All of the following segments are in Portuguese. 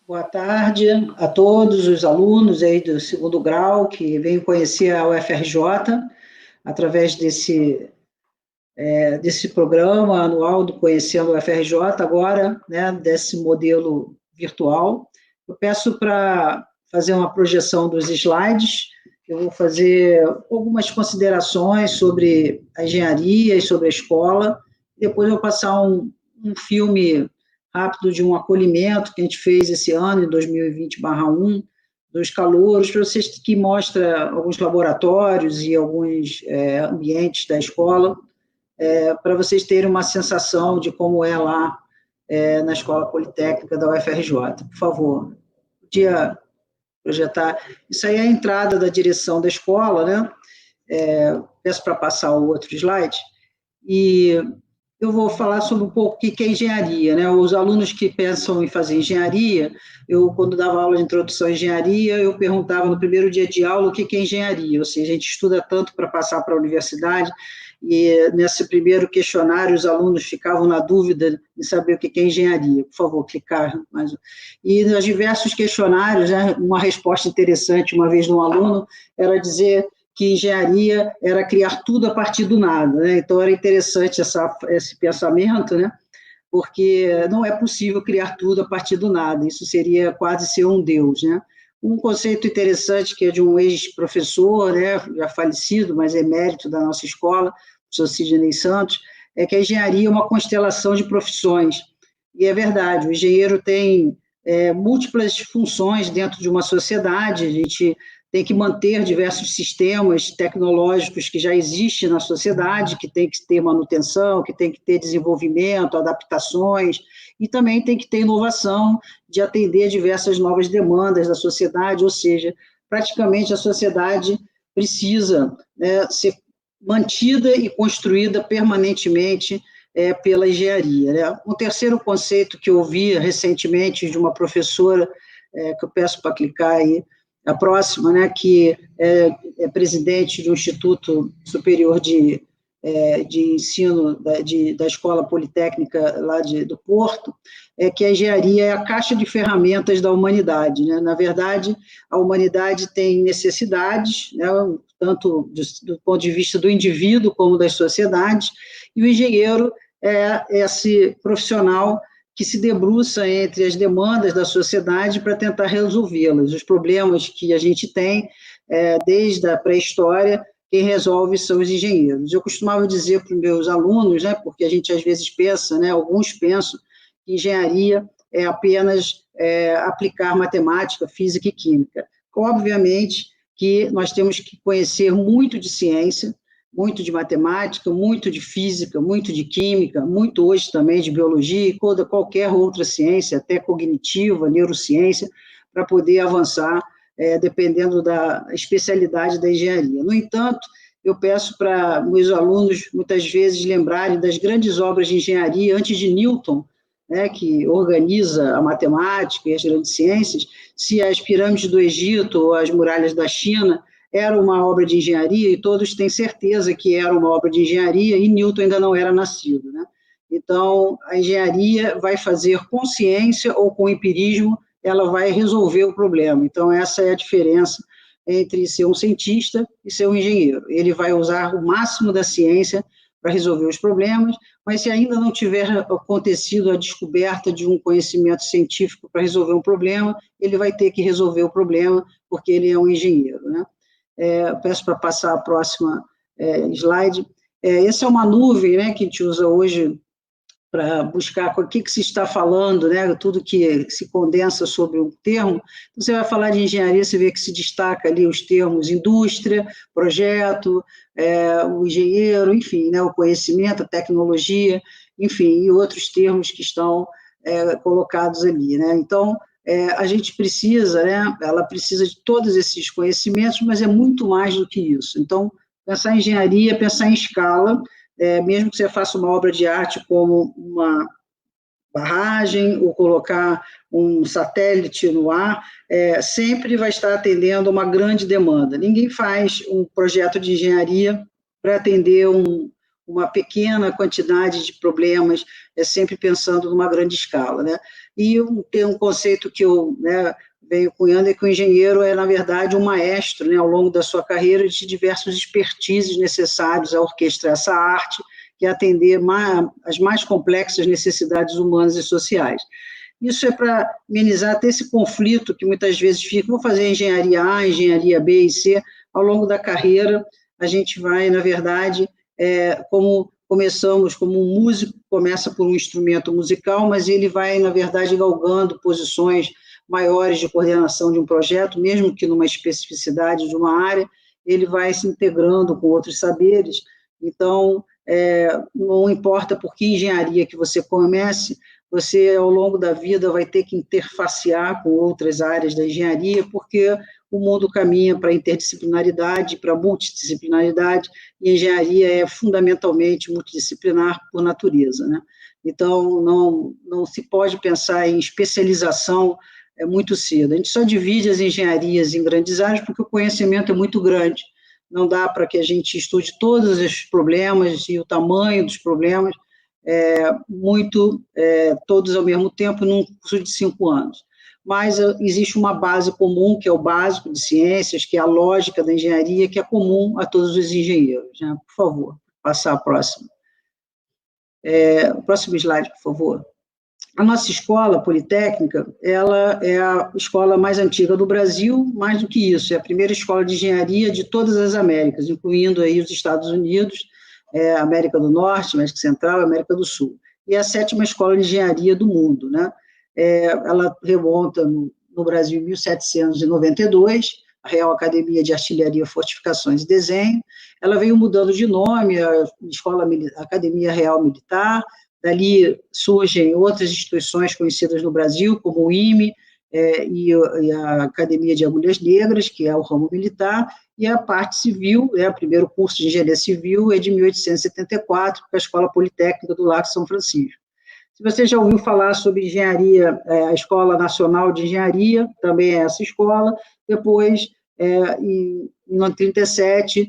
Boa tarde a todos os alunos aí do segundo grau que vêm conhecer a UFRJ através desse programa anual do Conhecendo a UFRJ, agora, né, desse modelo virtual. Eu peço para fazer uma projeção dos slides, eu vou fazer algumas considerações sobre a engenharia e sobre a escola, depois eu vou passar um filme rápido de um acolhimento que a gente fez esse ano, em 2020/1, dos calouros, para vocês, que mostra alguns laboratórios e alguns ambientes da escola, para vocês terem uma sensação de como é lá na Escola Politécnica da UFRJ. Por favor, podia projetar. Isso aí é a entrada da direção da escola, né? Peço para passar o outro slide. E eu vou falar sobre um pouco o que é engenharia, né? Os alunos que pensam em fazer engenharia, quando dava aula de introdução à engenharia, eu perguntava no primeiro dia de aula o que é engenharia, ou seja, a gente estuda tanto para passar para a universidade, e nesse primeiro questionário os alunos ficavam na dúvida de saber o que é engenharia. Por favor, clicar mais. E nos diversos questionários, né, uma resposta interessante, uma vez de um aluno, era dizer que engenharia era criar tudo a partir do nada, né? Então era interessante esse pensamento, né? Porque não é possível criar tudo a partir do nada, isso seria quase ser um Deus, né? Um conceito interessante que é de um ex-professor, né, já falecido, mas emérito da nossa escola, o professor Sidney Santos, é que a engenharia é uma constelação de profissões, e é verdade, o engenheiro tem múltiplas funções dentro de uma sociedade, a gente tem que manter diversos sistemas tecnológicos que já existem na sociedade, que tem que ter manutenção, que tem que ter desenvolvimento, adaptações, e também tem que ter inovação de atender diversas novas demandas da sociedade, ou seja, praticamente a sociedade precisa, né, ser mantida e construída permanentemente pela engenharia, né? Um terceiro conceito que eu ouvi recentemente de uma professora, que eu peço para clicar aí, a próxima, né, que é presidente do Instituto Superior de Ensino da Escola Politécnica lá do Porto, é que a engenharia é a caixa de ferramentas da humanidade, né? Na verdade, a humanidade tem necessidades, né, tanto do ponto de vista do indivíduo como das sociedades, e o engenheiro é esse profissional que se debruça entre as demandas da sociedade para tentar resolvê-las. Os problemas que a gente tem, desde a pré-história, quem resolve são os engenheiros. Eu costumava dizer para os meus alunos, né, porque a gente às vezes pensa, né, alguns pensam, que engenharia é apenas aplicar matemática, física e química. Obviamente que nós temos que conhecer muito de ciência, muito de matemática, muito de física, muito de química, muito hoje também de biologia e qualquer outra ciência, até cognitiva, neurociência, para poder avançar, dependendo da especialidade da engenharia. No entanto, eu peço para meus alunos, muitas vezes, lembrarem das grandes obras de engenharia antes de Newton, né, que organiza a matemática e as grandes ciências, se as pirâmides do Egito ou as muralhas da China era uma obra de engenharia, e todos têm certeza que era uma obra de engenharia, e Newton ainda não era nascido, né? Então, a engenharia vai fazer com ciência ou com empirismo, ela vai resolver o problema. Então, essa é a diferença entre ser um cientista e ser um engenheiro. Ele vai usar o máximo da ciência para resolver os problemas, mas se ainda não tiver acontecido a descoberta de um conhecimento científico para resolver um problema, ele vai ter que resolver o problema, porque ele é um engenheiro, né? Peço para passar a próxima slide. Essa é uma nuvem, né, que a gente usa hoje para buscar o que se está falando, né, tudo que se condensa sobre um termo. Então, você vai falar de engenharia, você vê que se destaca ali os termos indústria, projeto, o engenheiro, enfim, né, o conhecimento, a tecnologia, enfim, e outros termos que estão colocados ali, né? Então, a gente precisa, né, ela precisa de todos esses conhecimentos, mas é muito mais do que isso. Então, pensar em engenharia, pensar em escala, mesmo que você faça uma obra de arte como uma barragem ou colocar um satélite no ar, sempre vai estar atendendo uma grande demanda. Ninguém faz um projeto de engenharia para atender uma pequena quantidade de problemas, sempre pensando numa grande escala, né? E tem um conceito que eu, né, venho cunhando, é que o engenheiro é, na verdade, um maestro, né, ao longo da sua carreira, de diversos expertises necessários a orquestrar essa arte, que é atender as mais complexas necessidades humanas e sociais. Isso é para amenizar até esse conflito que muitas vezes fica, vou fazer engenharia A, engenharia B e C, ao longo da carreira a gente vai, na verdade, como começamos como um músico, começa por um instrumento musical, mas ele vai, na verdade, galgando posições maiores de coordenação de um projeto, mesmo que numa especificidade de uma área, ele vai se integrando com outros saberes. Então, não importa por que engenharia que você comece, você, ao longo da vida, vai ter que interfacear com outras áreas da engenharia, porque o mundo caminha para a interdisciplinaridade, para a multidisciplinaridade, e a engenharia é fundamentalmente multidisciplinar por natureza, né? Então, não se pode pensar em especialização muito cedo. A gente só divide as engenharias em grandes áreas porque o conhecimento é muito grande. Não dá para que a gente estude todos os problemas e o tamanho dos problemas, todos ao mesmo tempo, num curso de 5 anos. Mas existe uma base comum, que é o básico de ciências, que é a lógica da engenharia, que é comum a todos os engenheiros, né? Por favor, passar a próxima. O próximo slide, por favor. A nossa escola politécnica, ela é a escola mais antiga do Brasil, mais do que isso, é a primeira escola de engenharia de todas as Américas, incluindo aí os Estados Unidos, América do Norte, América Central e América do Sul. E é a 7ª escola de engenharia do mundo, né? Ela remonta no Brasil em 1792, a Real Academia de Artilharia, Fortificações e Desenho. Ela veio mudando de nome, a Academia Real Militar. Dali surgem outras instituições conhecidas no Brasil, como o IME e a Academia de Agulhas Negras, que é o ramo militar, e a parte civil, o primeiro curso de engenharia civil é de 1874, com a Escola Politécnica do Largo São Francisco. Se você já ouviu falar sobre engenharia, a Escola Nacional de Engenharia, também é essa escola. Depois, em 1937,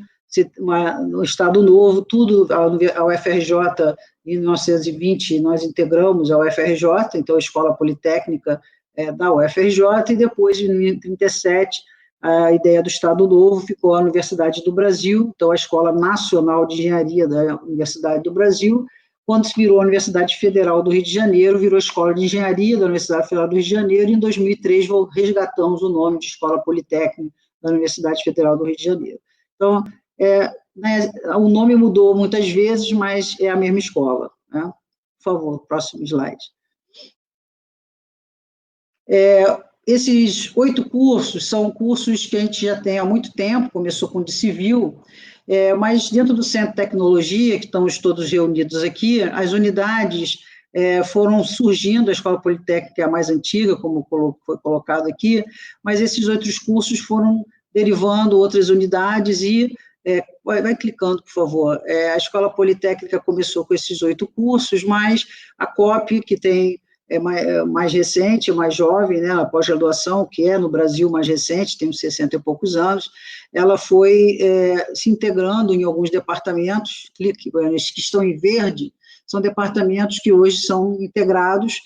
no Estado Novo, tudo, a UFRJ, em 1920, nós integramos a UFRJ, então a Escola Politécnica da UFRJ, e depois, em 1937, a ideia do Estado Novo ficou a Universidade do Brasil, então a Escola Nacional de Engenharia da Universidade do Brasil. Quando se virou a Universidade Federal do Rio de Janeiro, virou a Escola de Engenharia da Universidade Federal do Rio de Janeiro, e em 2003 resgatamos o nome de Escola Politécnica da Universidade Federal do Rio de Janeiro. Então, o nome mudou muitas vezes, mas é a mesma escola, né? Por favor, próximo slide. Esses 8 cursos são cursos que a gente já tem há muito tempo, começou com o de civil, mas dentro do Centro de Tecnologia, que estamos todos reunidos aqui, as unidades foram surgindo, a Escola Politécnica é a mais antiga, como foi colocado aqui, mas esses outros cursos foram derivando outras unidades e vai clicando, por favor. A Escola Politécnica começou com esses 8 cursos, mas a COP, que tem mais recente, mais jovem, né, a pós-graduação, que é no Brasil mais recente, tem uns 60 e poucos anos, ela foi se integrando em alguns departamentos, que estão em verde, são departamentos que hoje são integrados,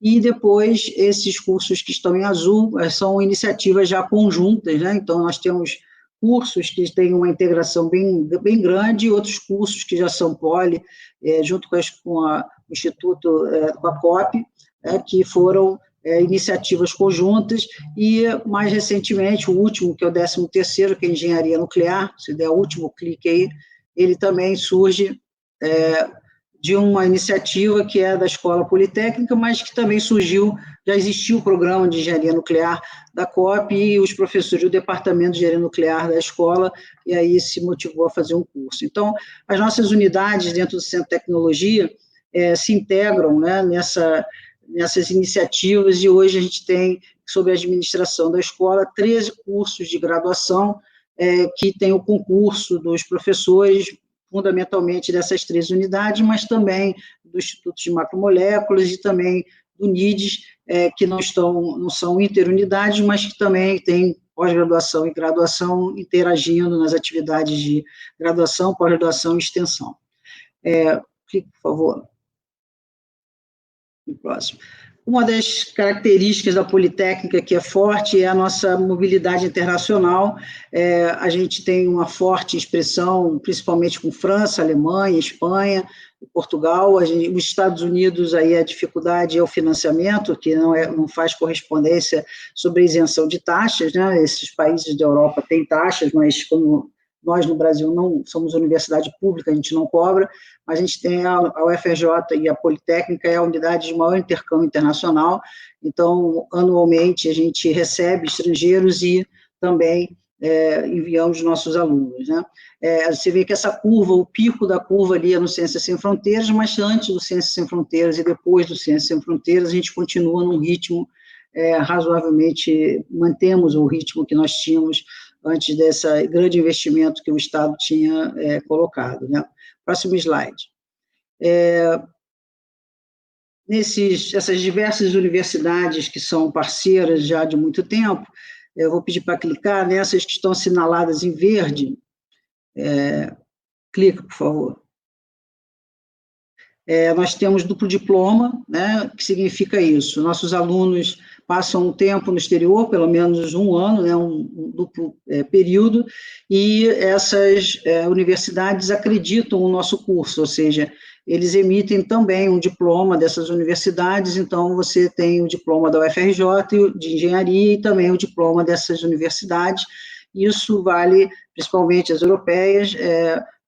e depois esses cursos que estão em azul são iniciativas já conjuntas, né, então nós temos cursos que têm uma integração bem grande, e outros cursos que já são poli, junto com o Instituto, com a COP, que foram iniciativas conjuntas, e mais recentemente, o último, que é o 13º, que é Engenharia Nuclear, se der o último clique aí, ele também surge de uma iniciativa que é da Escola Politécnica, mas que também surgiu, já existiu o programa de Engenharia Nuclear da COP, e os professores do Departamento de Engenharia Nuclear da escola, e aí se motivou a fazer um curso. Então, as nossas unidades dentro do Centro de Tecnologia se integram, né, nessas iniciativas, e hoje a gente tem, sob a administração da escola, 13 cursos de graduação, que tem o concurso dos professores, fundamentalmente dessas 3 unidades, mas também do Instituto de Macromoléculas e também do NIDES, que não são interunidades, mas que também têm pós-graduação e graduação interagindo nas atividades de graduação, pós-graduação e extensão. Clique, por favor. No próximo. Uma das características da Politécnica que é forte é a nossa mobilidade internacional. A gente tem uma forte expressão, principalmente com França, Alemanha, Espanha, Portugal. Os Estados Unidos, aí a dificuldade é o financiamento, que não faz correspondência sobre a isenção de taxas, né? Esses países da Europa têm taxas, mas como nós no Brasil não somos universidade pública, a gente não cobra, mas a gente tem a UFRJ e a Politécnica é a unidade de maior intercâmbio internacional, então, anualmente, a gente recebe estrangeiros e também enviamos nossos alunos, né? Você vê que essa curva, o pico da curva ali é no Ciências Sem Fronteiras, mas antes do Ciências Sem Fronteiras e depois do Ciências Sem Fronteiras, a gente continua num ritmo razoavelmente, mantemos o ritmo que nós tínhamos antes desse grande investimento que o Estado tinha colocado, né? Próximo slide. Essas diversas universidades que são parceiras já de muito tempo, eu vou pedir para clicar nessas que estão assinaladas em verde. Clica, por favor. Nós temos duplo diploma, né, que significa isso, nossos alunos passam um tempo no exterior, pelo menos um ano, né, um duplo período, e essas universidades acreditam no nosso curso, ou seja, eles emitem também um diploma dessas universidades, então você tem o diploma da UFRJ de engenharia e também o diploma dessas universidades, isso vale principalmente as europeias,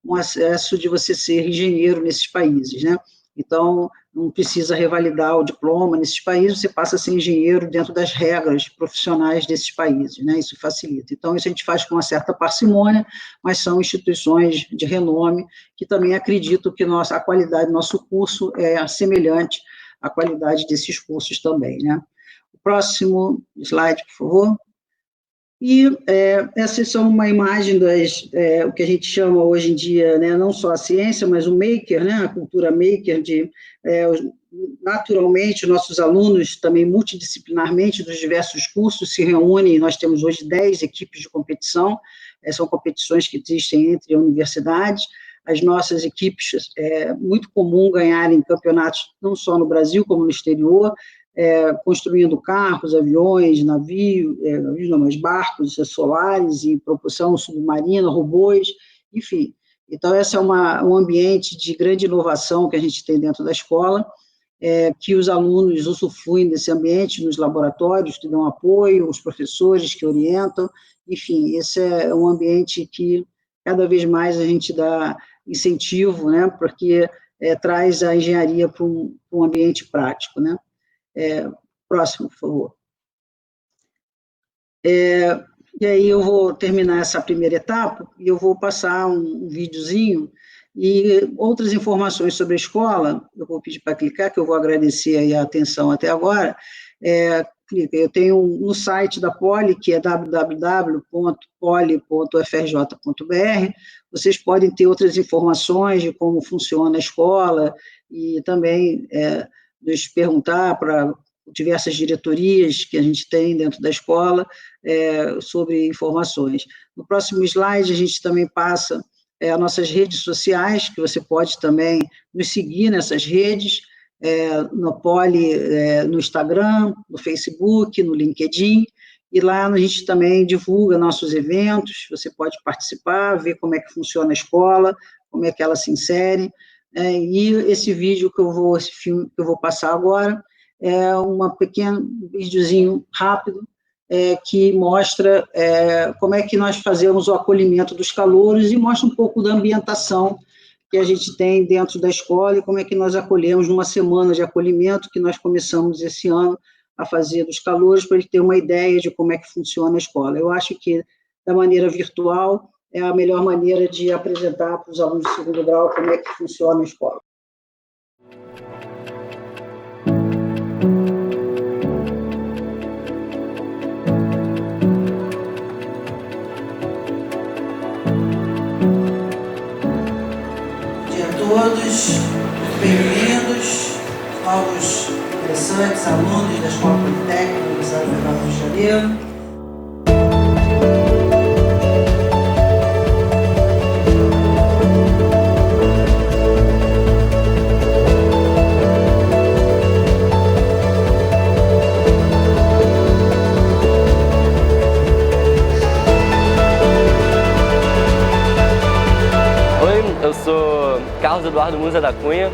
um acesso de você ser engenheiro nesses países, né? Então, não precisa revalidar o diploma nesses países, você passa a ser engenheiro dentro das regras profissionais desses países, né? Isso facilita. Então, isso a gente faz com uma certa parcimônia, mas são instituições de renome que também acreditam que a qualidade do nosso curso é semelhante à qualidade desses cursos também, né? O próximo slide, por favor. E essas são uma imagem o que a gente chama hoje em dia, né, não só a ciência, mas o maker, né, a cultura maker, naturalmente, nossos alunos, também multidisciplinarmente, dos diversos cursos, se reúnem, nós temos hoje 10 equipes de competição, são competições que existem entre universidades, as nossas equipes, é muito comum ganharem campeonatos, não só no Brasil, como no exterior, construindo carros, aviões, barcos solares e propulsão submarina, robôs, enfim. Então, esse é um ambiente de grande inovação que a gente tem dentro da escola, que os alunos usufruem desse ambiente nos laboratórios, que dão apoio, os professores que orientam, enfim, esse é um ambiente que cada vez mais a gente dá incentivo, né, porque traz a engenharia para um ambiente prático, né. Próximo, por favor. E aí eu vou terminar essa primeira etapa e eu vou passar um videozinho e outras informações sobre a escola, eu vou pedir para clicar, que eu vou agradecer aí a atenção até agora. Clica, eu tenho no site da Poli, que é www.poli.frj.br, vocês podem ter outras informações de como funciona a escola e também nos perguntar para diversas diretorias que a gente tem dentro da escola sobre informações. No próximo slide, a gente também passa as nossas redes sociais, que você pode também nos seguir nessas redes, no Poli, no Instagram, no Facebook, no LinkedIn, e lá a gente também divulga nossos eventos, você pode participar, ver como é que funciona a escola, como é que ela se insere, e esse vídeo esse filme que eu vou passar agora, um pequeno videozinho rápido, que mostra como é que nós fazemos o acolhimento dos calouros e mostra um pouco da ambientação que a gente tem dentro da escola e como é que nós acolhemos numa semana de acolhimento que nós começamos esse ano a fazer dos calouros, para ele ter uma ideia de como é que funciona a escola. Eu acho que, da maneira virtual, é a melhor maneira de apresentar para os alunos de segundo grau como é que funciona a escola. Todos bem-vindos, novos interessantes alunos da Escola Politécnica da Universidade Federal do Rio de Janeiro. Carlos Eduardo Musa da Cunha,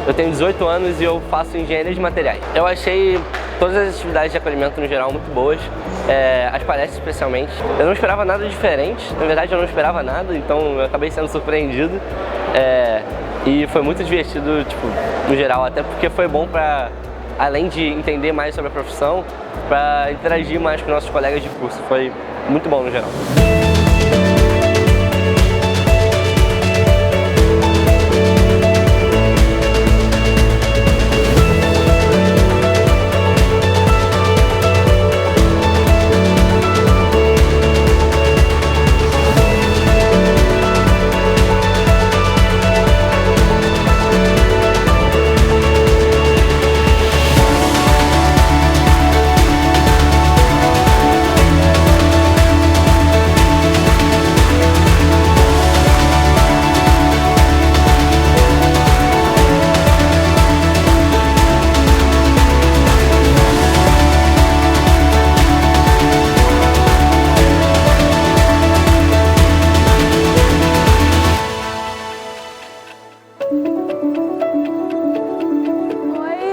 eu tenho 18 anos e eu faço engenharia de materiais. Eu achei todas as atividades de acolhimento no geral muito boas, as palestras especialmente. Eu não esperava nada diferente, na verdade eu não esperava nada, então eu acabei sendo surpreendido. E foi muito divertido, tipo, no geral, até porque foi bom para, além de entender mais sobre a profissão, para interagir mais com nossos colegas de curso. Foi muito bom no geral.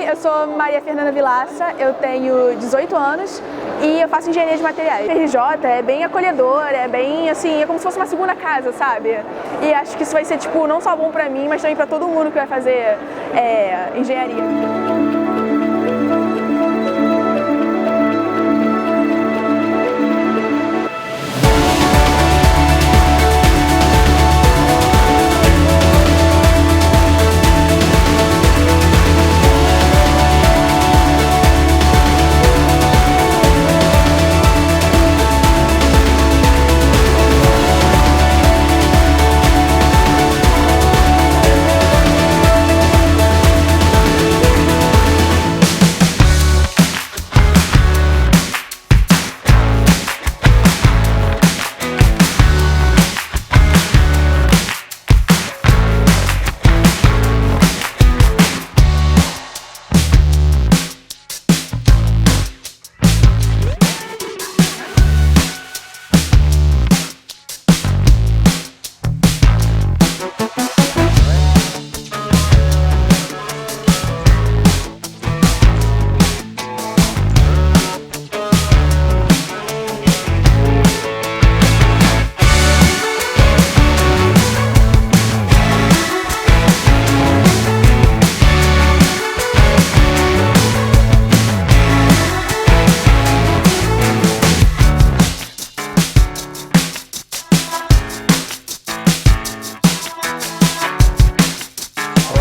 Eu sou Maria Fernanda Vilaça, eu tenho 18 anos e eu faço engenharia de materiais. O FRJ é bem acolhedor, é bem assim, é como se fosse uma segunda casa, sabe? E acho que isso vai ser tipo não só bom pra mim, mas também pra todo mundo que vai fazer engenharia.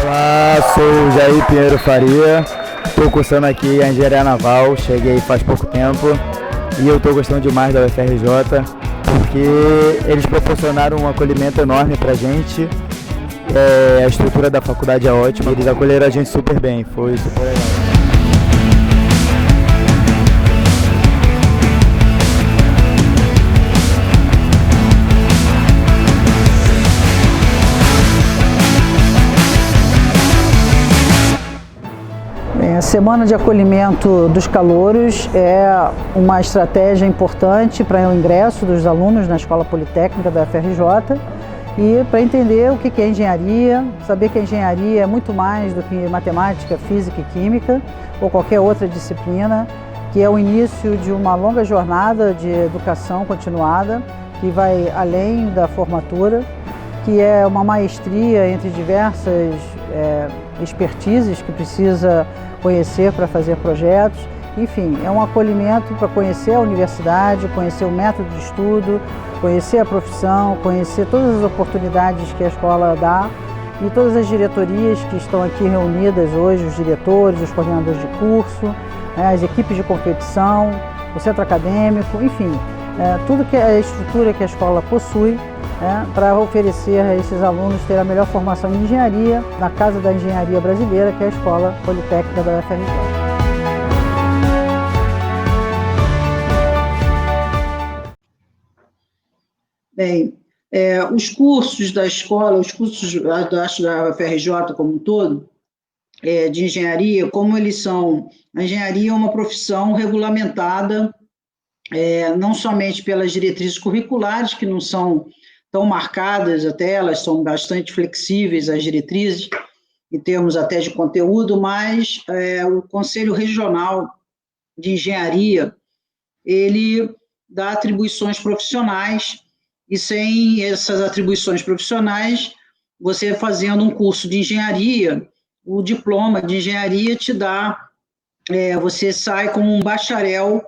Olá, sou o Jair Pinheiro Faria, estou cursando aqui a Engenharia Naval, cheguei faz pouco tempo e eu estou gostando demais da UFRJ porque eles proporcionaram um acolhimento enorme pra gente, a estrutura da faculdade é ótima, eles acolheram a gente super bem, foi super legal. A Semana de Acolhimento dos Calouros é uma estratégia importante para o ingresso dos alunos na Escola Politécnica da UFRJ e para entender o que é engenharia, saber que a engenharia é muito mais do que matemática, física e química ou qualquer outra disciplina, que é o início de uma longa jornada de educação continuada que vai além da formatura, que é uma maestria entre diversas expertises que precisa conhecer para fazer projetos. Enfim, é um acolhimento para conhecer a universidade, conhecer o método de estudo, conhecer a profissão, conhecer todas as oportunidades que a escola dá e todas as diretorias que estão aqui reunidas hoje, os diretores, os coordenadores de curso, as equipes de competição, o centro acadêmico, enfim, tudo que é a estrutura que a escola possui para oferecer a esses alunos ter a melhor formação em engenharia na Casa da Engenharia Brasileira, que é a Escola Politécnica da UFRJ. Bem, os cursos da escola, os cursos da UFRJ como um todo, de engenharia, como eles são, a engenharia é uma profissão regulamentada, não somente pelas diretrizes curriculares, que não são tão marcadas até, elas são bastante flexíveis, as diretrizes, em termos até de conteúdo, mas o Conselho Regional de Engenharia, ele dá atribuições profissionais, e sem essas atribuições profissionais, você fazendo um curso de engenharia, o diploma de engenharia te dá, você sai como um bacharel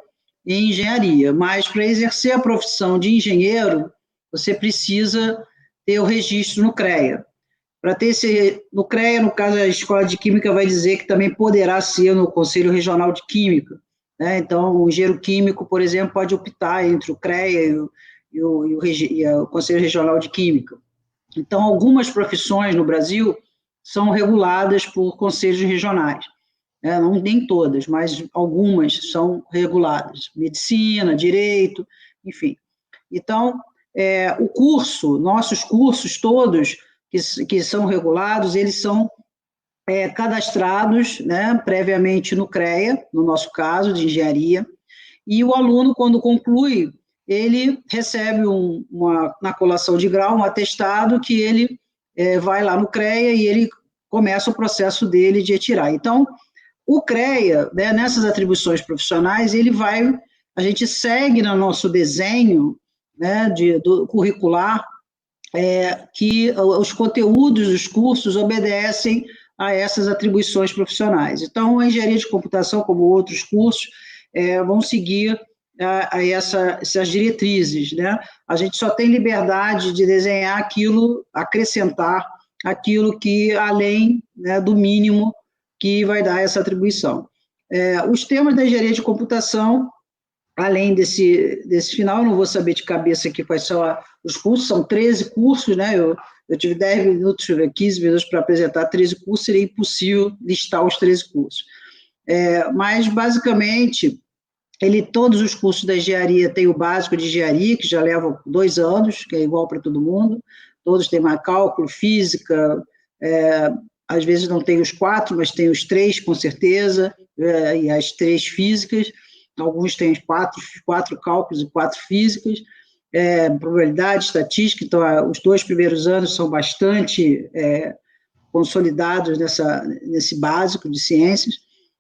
em engenharia, mas para exercer a profissão de engenheiro, você precisa ter o registro no CREA. Para ter no CREA, no caso, a Escola de Química vai dizer que também poderá ser no Conselho Regional de Química, né? Então, o engenheiro químico, por exemplo, pode optar entre o CREA e o Conselho Regional de Química. Então, algumas profissões no Brasil são reguladas por conselhos regionais. Não, nem todas, mas algumas são reguladas. Medicina, direito, enfim. Então, o curso, nossos cursos todos, que são regulados, eles são cadastrados, né, previamente no CREA, no nosso caso, de engenharia, e o aluno, quando conclui, ele recebe na colação de grau um atestado que ele vai lá no CREA e ele começa o processo dele de retirar. Então, o CREA, né, nessas atribuições profissionais, a gente segue no nosso desenho, né, do curricular, que os conteúdos dos cursos obedecem a essas atribuições profissionais. Então, a engenharia de computação, como outros cursos, vão seguir essas diretrizes, né? A gente só tem liberdade de desenhar aquilo, acrescentar aquilo que, além, né, do mínimo que vai dar essa atribuição. Os temas da engenharia de computação, além desse final, eu não vou saber de cabeça aqui quais são os cursos, são 13 cursos, né? Eu tive 10 minutos, 15 minutos para apresentar 13 cursos, seria impossível listar os 13 cursos. Mas, basicamente, todos os cursos da engenharia têm o básico de engenharia, que já leva 2 anos, que é igual para todo mundo, todos têm mais cálculo, física, às vezes não tem os 4, mas tem os 3, com certeza, e as 3 físicas, alguns têm 4 cálculos e 4 físicas, probabilidade, estatística, então os 2 primeiros anos são bastante consolidados nesse básico de ciências,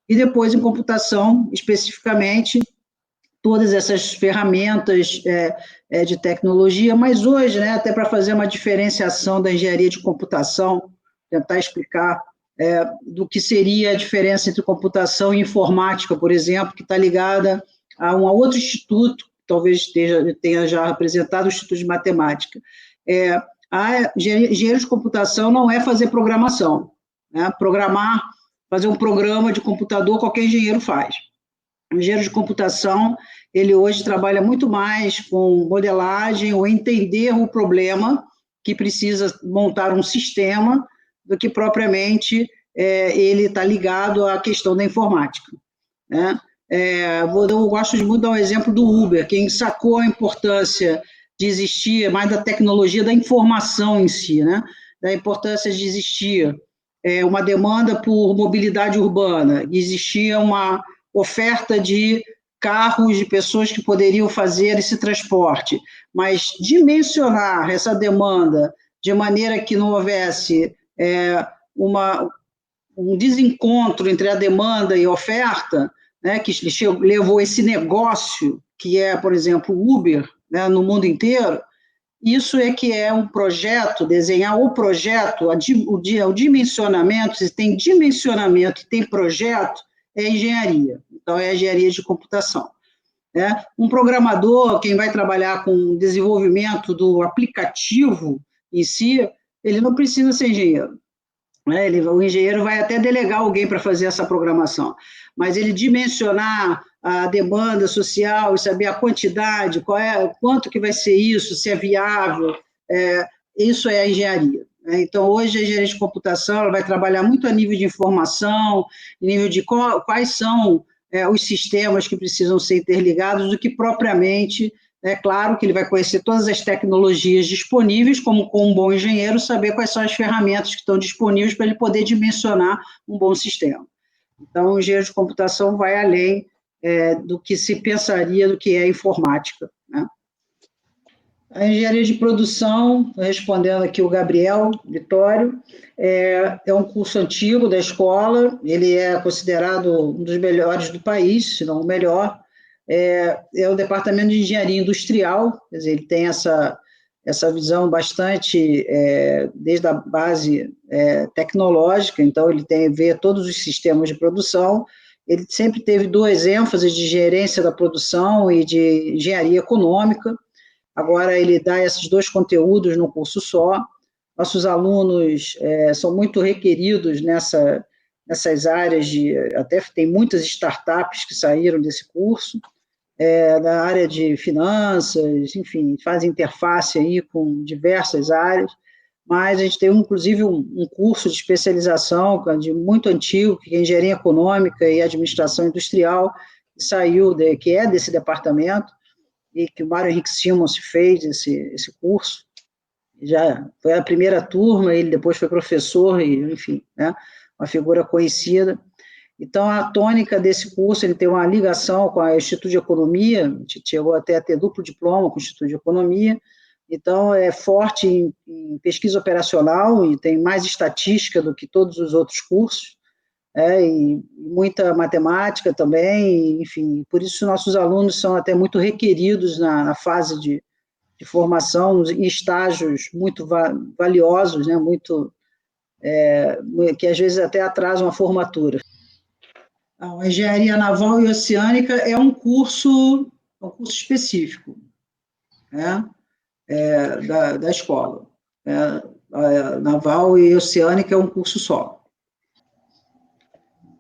e depois em computação, especificamente, todas essas ferramentas de tecnologia, mas hoje, né, até para fazer uma diferenciação da engenharia de computação, tentar explicar do que seria a diferença entre computação e informática, por exemplo, que está ligada a um outro instituto, talvez tenha já apresentado, o Instituto de Matemática. A engenharia de computação não é fazer programação, né? Fazer um programa de computador, qualquer engenheiro faz. O engenheiro de computação, ele hoje trabalha muito mais com modelagem ou entender o problema que precisa montar um sistema do que propriamente ele está ligado à questão da informática, né? Eu gosto muito de dar um exemplo do Uber, quem sacou a importância de existir, mais da tecnologia da informação em si, né? Da importância de existir uma demanda por mobilidade urbana, existia uma oferta de carros, de pessoas que poderiam fazer esse transporte, mas dimensionar essa demanda de maneira que não houvesse um desencontro entre a demanda e a oferta, né, que levou esse negócio, que é, por exemplo, o Uber, né, no mundo inteiro. Isso que é um projeto, desenhar o projeto, o dimensionamento, se tem dimensionamento e tem projeto, é engenharia. Então, é engenharia de computação. Um programador, quem vai trabalhar com o desenvolvimento do aplicativo em si, ele não precisa ser engenheiro. O engenheiro vai até delegar alguém para fazer essa programação, mas ele dimensionar a demanda social e saber a quantidade, quanto que vai ser isso, se é viável, isso é a engenharia. Então, hoje a engenharia de computação ela vai trabalhar muito a nível de informação, nível de quais são os sistemas que precisam ser interligados, do que propriamente. É claro que ele vai conhecer todas as tecnologias disponíveis, como com um bom engenheiro, saber quais são as ferramentas que estão disponíveis para ele poder dimensionar um bom sistema. Então, o engenheiro de computação vai além do que se pensaria do que é informática, né? A engenharia de produção, respondendo aqui o Gabriel Vitório, é um curso antigo da escola, ele é considerado um dos melhores do país, se não o melhor. É o departamento de engenharia industrial, quer dizer, ele tem essa visão bastante, desde a base tecnológica, então ele vê todos os sistemas de produção. Ele sempre teve duas ênfases de gerência da produção e de engenharia econômica. Agora ele dá esses dois conteúdos no curso só. Nossos alunos são muito requeridos nessas áreas até tem muitas startups que saíram desse curso, da área de finanças, enfim, fazem interface aí com diversas áreas, mas a gente tem, inclusive, um curso de especialização de muito antigo, que é Engenharia Econômica e Administração Industrial, que saiu, que é desse departamento, e que o Mário Henrique Simons fez esse curso, já foi a primeira turma, ele depois foi professor, e, enfim, né, uma figura conhecida. Então, a tônica desse curso, ele tem uma ligação com o Instituto de Economia, a gente chegou até a ter duplo diploma com o Instituto de Economia, então é forte em pesquisa operacional e tem mais estatística do que todos os outros cursos, e muita matemática também, enfim, por isso nossos alunos são até muito requeridos na fase de formação, em estágios muito valiosos, né, que às vezes até atrasam a formatura. A Engenharia Naval e Oceânica é um curso específico, né, da escola. A Naval e Oceânica é um curso só.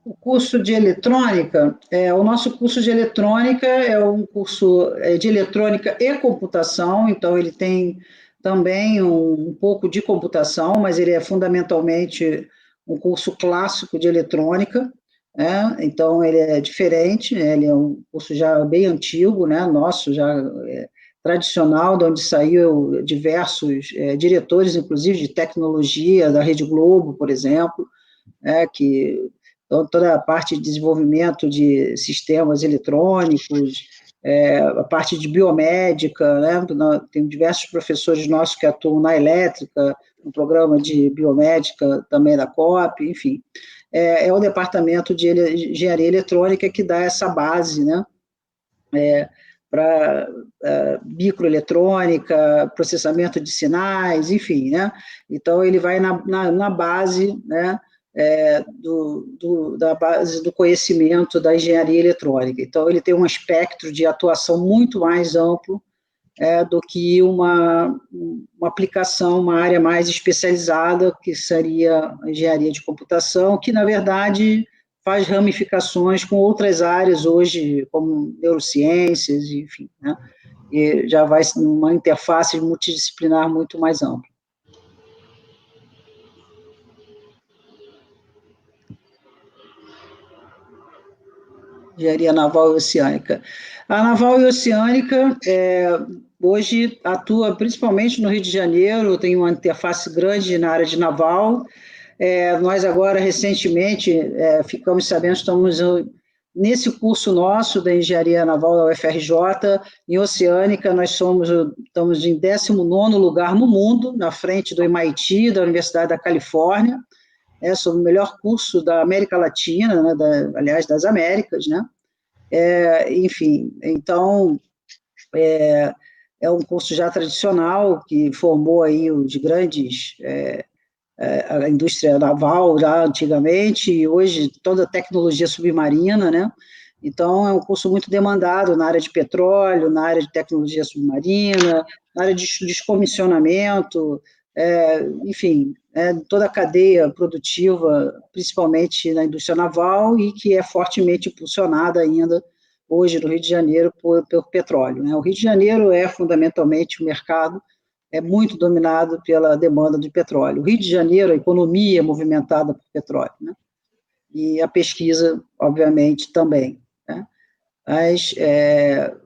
O curso de eletrônica, o nosso curso de eletrônica é um curso de eletrônica e computação, então ele tem também um pouco de computação, mas ele é fundamentalmente um curso clássico de eletrônica, então ele é diferente, ele é um curso já bem antigo, né, nosso já tradicional, de onde saiu diversos diretores, inclusive de tecnologia, da Rede Globo, por exemplo, que toda a parte de desenvolvimento de sistemas eletrônicos, a parte de biomédica, né? Tem diversos professores nossos que atuam na elétrica, no programa de biomédica também da COP, enfim. É o departamento de engenharia eletrônica que dá essa base, né? Para microeletrônica, processamento de sinais, enfim, né? Então, ele vai na base, né? Da base do conhecimento da engenharia eletrônica. Então, ele tem um espectro de atuação muito mais amplo do que uma aplicação, uma área mais especializada, que seria a engenharia de computação, que, na verdade, faz ramificações com outras áreas hoje, como neurociências, enfim, né? E já vai numa interface multidisciplinar muito mais ampla. Engenharia Naval e Oceânica. A Naval e Oceânica hoje atua principalmente no Rio de Janeiro, tem uma interface grande na área de naval. Nós agora, recentemente, ficamos sabendo, estamos nesse curso nosso da Engenharia Naval da UFRJ, em Oceânica, nós estamos em 19º lugar no mundo, na frente do MIT, da Universidade da Califórnia, sobre o melhor curso da América Latina, né, aliás, das Américas, né? Enfim, então, é um curso já tradicional, que formou aí os grandes, a indústria naval já antigamente, e hoje toda a tecnologia submarina, né? Então, é um curso muito demandado na área de petróleo, na área de tecnologia submarina, na área de descomissionamento, enfim, toda a cadeia produtiva, principalmente na indústria naval, e que é fortemente impulsionada ainda hoje no Rio de Janeiro pelo petróleo, né? O Rio de Janeiro fundamentalmente, o mercado é muito dominado pela demanda de petróleo. O Rio de Janeiro, a economia é movimentada por petróleo, né? E a pesquisa, obviamente, também, né? Mas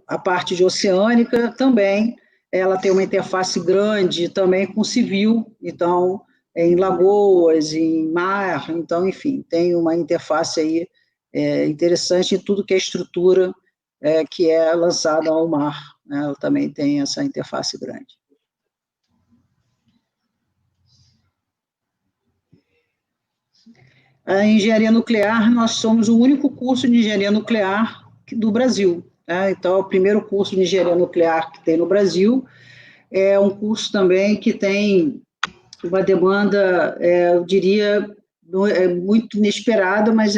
a parte de oceânica também, ela tem uma interface grande também com civil, então, em lagoas, em mar, então, enfim, tem uma interface aí interessante em tudo que é estrutura que é lançada ao mar, né? Ela também tem essa interface grande. A engenharia nuclear, nós somos o único curso de engenharia nuclear do Brasil. Né? Então, é o primeiro curso de engenharia nuclear que tem no Brasil. É um curso também que tem uma demanda, eu diria, muito inesperada, mas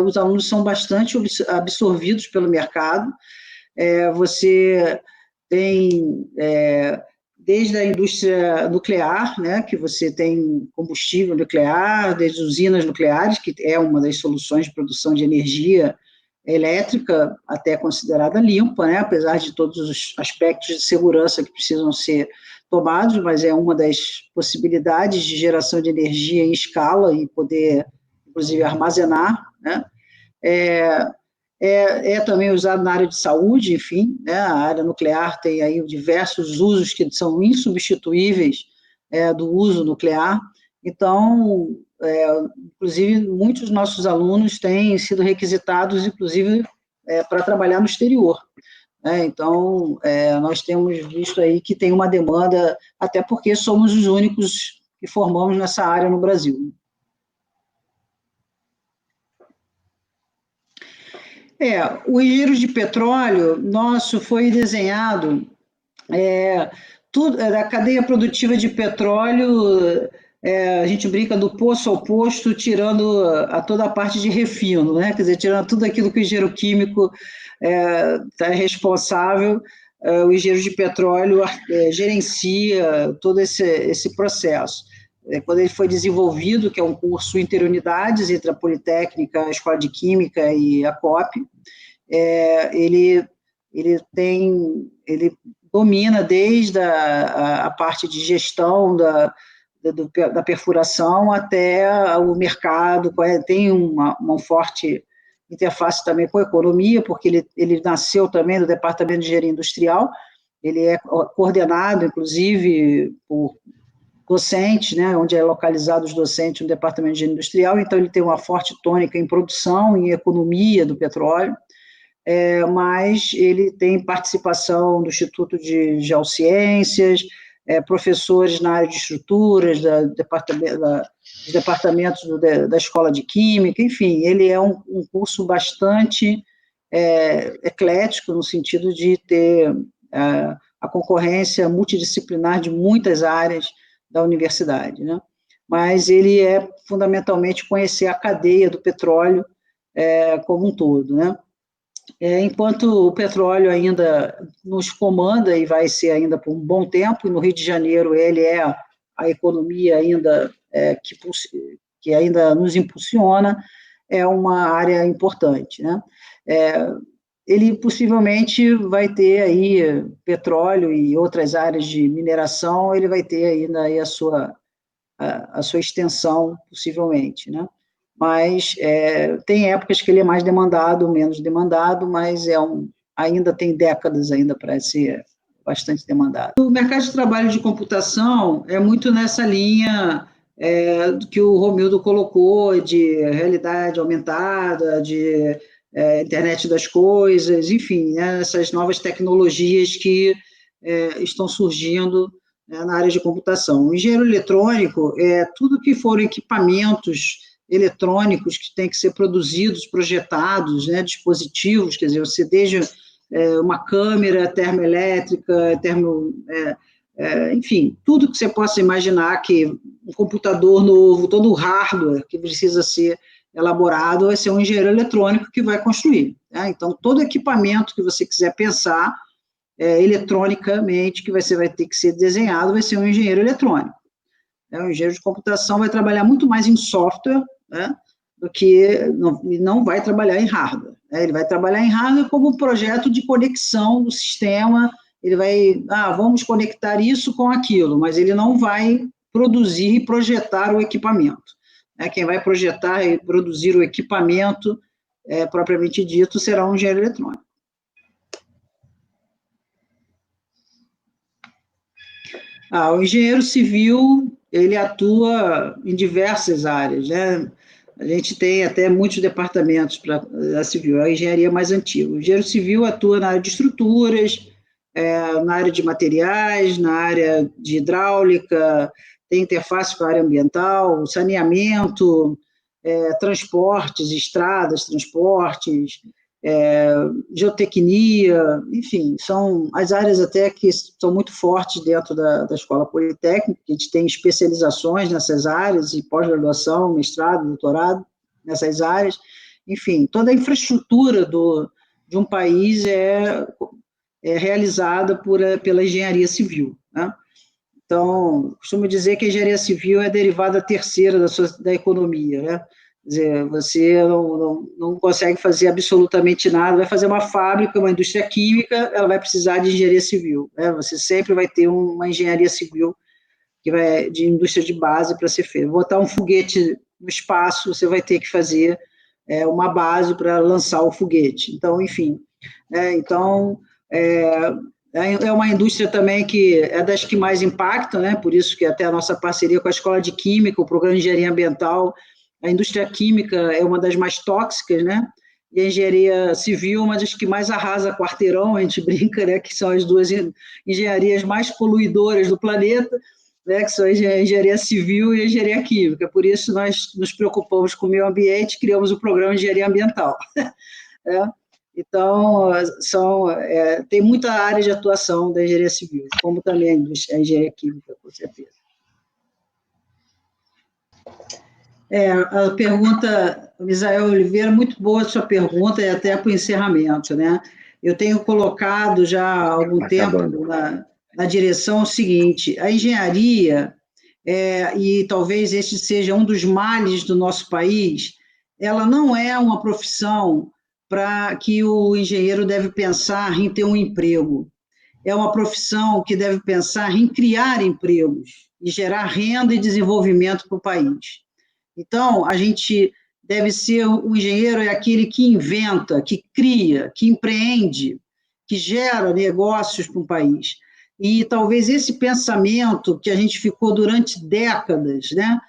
os alunos são bastante absorvidos pelo mercado. Você tem, desde a indústria nuclear, né, que você tem combustível nuclear, desde usinas nucleares, que é uma das soluções de produção de energia elétrica, até considerada limpa, né, apesar de todos os aspectos de segurança que precisam ser tomados, mas é uma das possibilidades de geração de energia em escala e poder, inclusive, armazenar, né? Também usado na área de saúde, enfim, né? A área nuclear tem aí diversos usos que são insubstituíveis do uso nuclear. Então, inclusive, muitos dos nossos alunos têm sido requisitados, inclusive, para trabalhar no exterior. Então, nós temos visto aí que tem uma demanda, até porque somos os únicos que formamos nessa área no Brasil. O engenheiro de petróleo nosso foi desenhado, tudo, a cadeia produtiva de petróleo, a gente brinca do poço ao posto, tirando toda a parte de refino, né? Quer dizer, tirando tudo aquilo que o engenheiro químico está responsável, o engenheiro de petróleo gerencia todo esse processo. Quando ele foi desenvolvido, que é um curso interunidades entre a Politécnica, a Escola de Química e a COP, ele domina desde a parte de gestão da perfuração até o mercado, tem uma forte interface também com a economia, porque ele nasceu também do Departamento de Engenharia Industrial, ele é coordenado, inclusive, por docentes, né, onde é localizado os docentes no Departamento de Engenharia Industrial, então ele tem uma forte tônica em produção, em economia do petróleo, mas ele tem participação do Instituto de Geociências, professores na área de estruturas, dos departamentos da Escola de Química, enfim, ele é um curso bastante eclético, no sentido de ter a concorrência multidisciplinar de muitas áreas da universidade, né? Mas ele é fundamentalmente conhecer a cadeia do petróleo como um todo, né? Enquanto o petróleo ainda nos comanda e vai ser ainda por um bom tempo, e no Rio de Janeiro ele é a economia ainda que ainda nos impulsiona, é uma área importante, né? Ele possivelmente vai ter aí petróleo e outras áreas de mineração, ele vai ter ainda aí a sua extensão, possivelmente, né? Mas tem épocas que ele é mais demandado, menos demandado, mas ainda tem décadas ainda para ser bastante demandado. O mercado de trabalho de computação é muito nessa linha que o Romildo colocou, de realidade aumentada, de internet das coisas, enfim, né, essas novas tecnologias que estão surgindo na área de computação. O engenheiro eletrônico é tudo que for equipamentos eletrônicos que têm que ser produzidos, projetados, né, dispositivos, quer dizer, você desde uma câmera termoelétrica, enfim, tudo que você possa imaginar que um computador novo, todo o hardware que precisa ser elaborado, vai ser um engenheiro eletrônico que vai construir. Né? Então, todo equipamento que você quiser pensar eletronicamente, que você vai ter que ser desenhado, vai ser um engenheiro eletrônico. O engenheiro de computação vai trabalhar muito mais em software, né, do que não vai trabalhar em hardware. Né? Ele vai trabalhar em hardware como um projeto de conexão do sistema, ele vai, vamos conectar isso com aquilo, mas ele não vai produzir e projetar o equipamento. Quem vai projetar e produzir o equipamento, propriamente dito, será um engenheiro eletrônico. O engenheiro civil, ele atua em diversas áreas, né? A gente tem até muitos departamentos para a civil, a engenharia mais antiga. O engenheiro civil atua na área de estruturas, na área de materiais, na área de hidráulica, tem interface com a área ambiental, saneamento, transportes, estradas, transportes, geotecnia, enfim, são as áreas até que são muito fortes dentro da Escola Politécnica, que a gente tem especializações nessas áreas, e pós-graduação, mestrado, doutorado nessas áreas, enfim, toda a infraestrutura de um país é realizada pela engenharia civil, né? Então, costumo dizer que a engenharia civil é a derivada terceira da economia, né? Quer dizer, você não consegue fazer absolutamente nada, vai fazer uma fábrica, uma indústria química, ela vai precisar de engenharia civil, né? Você sempre vai ter uma engenharia civil de indústria de base para ser feita. Botar um foguete no espaço, você vai ter que fazer uma base para lançar o foguete. Então, enfim, é uma indústria também que é das que mais impactam, né? Por isso que até a nossa parceria com a Escola de Química, o Programa de Engenharia Ambiental, a indústria química é uma das mais tóxicas, né? E a engenharia civil é uma das que mais arrasa quarteirão, a gente brinca, né? Que são as duas engenharias mais poluidoras do planeta, né? Que são a engenharia civil e a engenharia química. Por isso nós nos preocupamos com o meio ambiente, criamos o Programa de Engenharia Ambiental. Então, tem muita área de atuação da engenharia civil, como também a engenharia química, com certeza. A pergunta, Misael Oliveira, muito boa a sua pergunta, e até para o encerramento, né? Eu tenho colocado já há algum tempo na direção o seguinte: a engenharia, e talvez este seja um dos males do nosso país, ela não é uma profissão para que o engenheiro deve pensar em ter um emprego. É uma profissão que deve pensar em criar empregos e gerar renda e desenvolvimento para o país. Então, a gente deve ser, o engenheiro é aquele que inventa, que cria, que empreende, que gera negócios para o país. E talvez esse pensamento que a gente ficou durante décadas, né,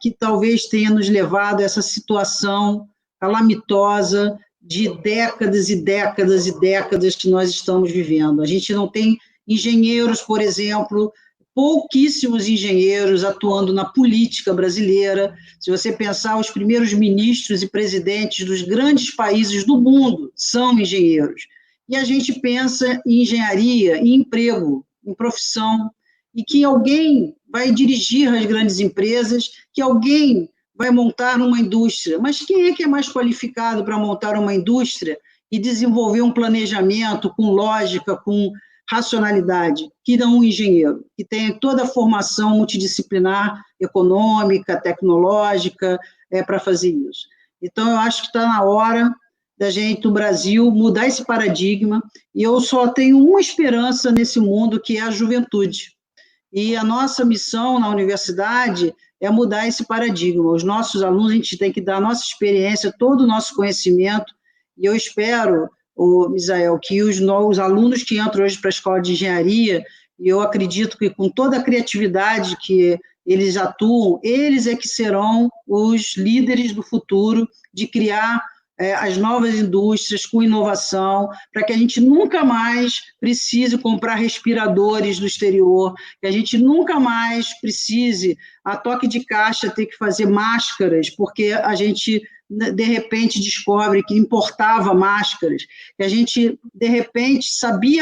que talvez tenha nos levado a essa situação calamitosa de décadas e décadas e décadas que nós estamos vivendo. A gente não tem engenheiros, por exemplo, pouquíssimos engenheiros atuando na política brasileira. Se você pensar, os primeiros ministros e presidentes dos grandes países do mundo são engenheiros. E a gente pensa em engenharia, em emprego, em profissão, e que alguém vai dirigir as grandes empresas, que alguém vai montar uma indústria. Mas quem é que é mais qualificado para montar uma indústria e desenvolver um planejamento com lógica, com racionalidade, que não um engenheiro, que tem toda a formação multidisciplinar, econômica, tecnológica, para fazer isso? Então, eu acho que está na hora da gente, do Brasil, mudar esse paradigma, e eu só tenho uma esperança nesse mundo, que é a juventude. E a nossa missão na universidade é mudar esse paradigma. Os nossos alunos, a gente tem que dar a nossa experiência, todo o nosso conhecimento, e eu espero, Misael, que os alunos que entram hoje para a escola de engenharia, e eu acredito que com toda a criatividade que eles atuam, eles é que serão os líderes do futuro, de criar as novas indústrias com inovação, para que a gente nunca mais precise comprar respiradores do exterior, que a gente nunca mais precise, a toque de caixa, ter que fazer máscaras, porque a gente, de repente, descobre que importava máscaras, que a gente, de repente, sabe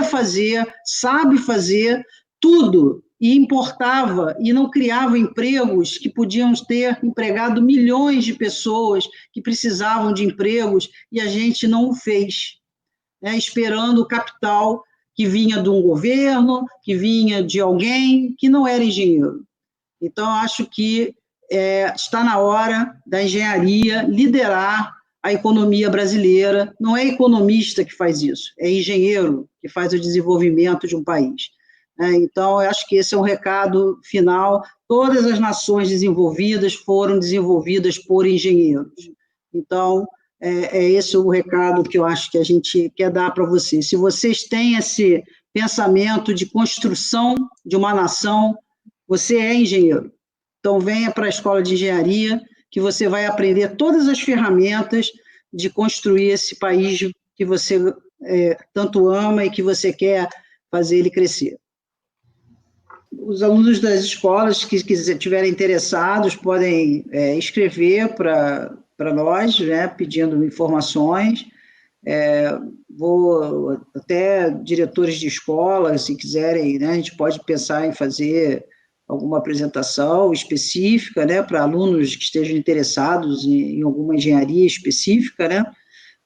fazer tudo, e importava e não criava empregos que podiam ter empregado milhões de pessoas que precisavam de empregos, e a gente não o fez, né, esperando o capital que vinha de um governo, que vinha de alguém que não era engenheiro. Então, acho que está na hora da engenharia liderar a economia brasileira. Não é economista que faz isso, é engenheiro que faz o desenvolvimento de um país. Então, eu acho que esse é um recado final. Todas as nações desenvolvidas foram desenvolvidas por engenheiros. Então, esse o recado que eu acho que a gente quer dar para vocês. Se vocês têm esse pensamento de construção de uma nação, você é engenheiro. Então, venha para a escola de engenharia, que você vai aprender todas as ferramentas de construir esse país que você tanto ama e que você quer fazer ele crescer. Os alunos das escolas que estiverem interessados podem escrever para nós, né, pedindo informações. Vou até diretores de escolas, se quiserem, né, a gente pode pensar em fazer alguma apresentação específica, né, para alunos que estejam interessados em alguma engenharia específica, né,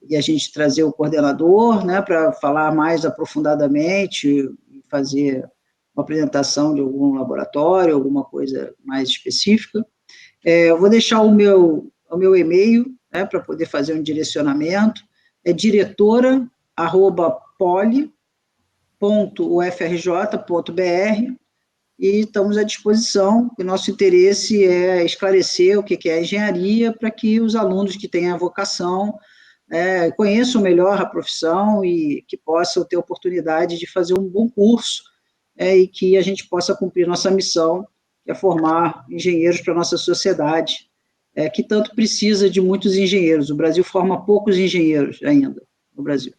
e a gente trazer o coordenador, né, para falar mais aprofundadamente, fazer uma apresentação de algum laboratório, alguma coisa mais específica. Eu vou deixar o meu e-mail, né, para poder fazer um direcionamento, é diretora@poli.ufrj.br, e estamos à disposição. O nosso interesse é esclarecer o que é a engenharia, para que os alunos que têm a vocação conheçam melhor a profissão e que possam ter oportunidade de fazer um bom curso, e que a gente possa cumprir nossa missão, que é formar engenheiros para a nossa sociedade, que tanto precisa de muitos engenheiros. O Brasil forma poucos engenheiros ainda, no Brasil.